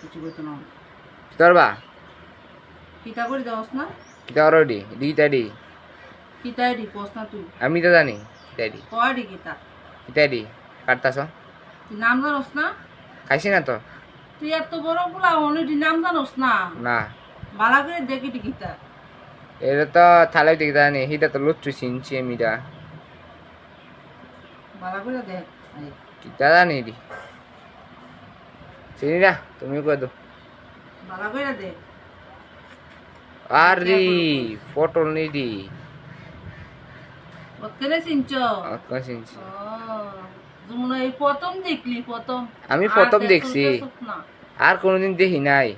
কিছু করতে না করবা কিতা করে দাওস না কিতা অলরেডি দিটাডি কিতা এডি কোস না তুই আমি তো জানি কিতাডি কয়ডি কিতা কিতাডি কাটতাছ তুই নাম জানোস না খাইছি না তো তুই এত বড় পোলা অনেক নাম জানোস না না ভালো করে দেখি কিতা এটা তো থালাই দিকে জানি হিটা তো লুচ্চু চিনছি আমিটা ভালো করে দেখ কিতা জানি দি চিনি না তুমি কই দো ভালো করে দেখ আরে ফটো নি দি ওতকেনে চিনছ কোন চিনছি যমুনা এই প্রথম দেখলি প্রথম আমি প্রথম দেখছি আর কোনোদিন দেখি নাই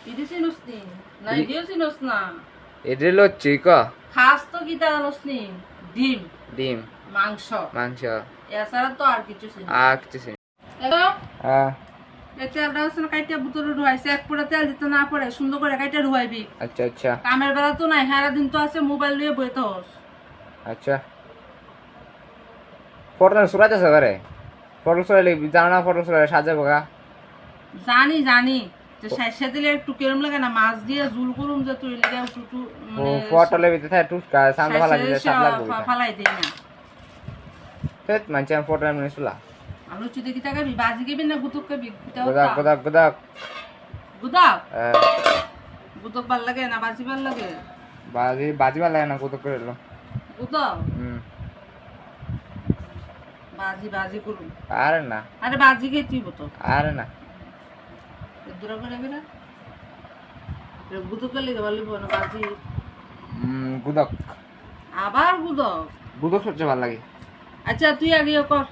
ইদি চিনস নি না ইদিও চিনস না এদের লচ্ছি ক খাস তো কিতা জানোস নি ডিম ডিম মাংস মাংস এছাড়া তো আর কিছু চিনি আর কিছু চিনি তেলটা হচ্ছে কাইটা বোতলে ঢুয়াইছে এক পুরা তেল দিতে না পড়ে সুন্দর করে কাইটা ঢুয়াইবি আচ্ছা আচ্ছা কামের বেলা তো নাই সারা দিন তো আছে মোবাইল নিয়ে বইতে হস আচ্ছা ফটো সুরাতে সবারে ফটো সুরালে জানা ফটো সুরালে সাজাবো গা জানি জানি যে সাইসা দিলে একটু কেরম লাগে না মাছ দিয়ে ঝুল করুম যে তুই লিগা টুটু ও ফটো লেবি তে টুকা সামনে ফালা দিলে সাত লাগবে ফালাই দেই না তেত মানছে ফটো এমনি সুলা আলু চুদি কি টাকা বাজি গেবি না গুতুক কে বিকটা গদাক গদাক গদাক গুদাক গুতুক ভাল লাগে না বাজি ভাল লাগে বাজি বাজি ভালো লাগে না গদাক করে লো গুদাক বাজি বাজি করুম আরে না আরে বাজি কে তুই বতো আরে না দূর করে নেবে না গুতুক কে লাগে ভালো না বাজি গদাক আবার গুদাক গদাক সবচেয়ে ভালো লাগে আচ্ছা তুই আগে কর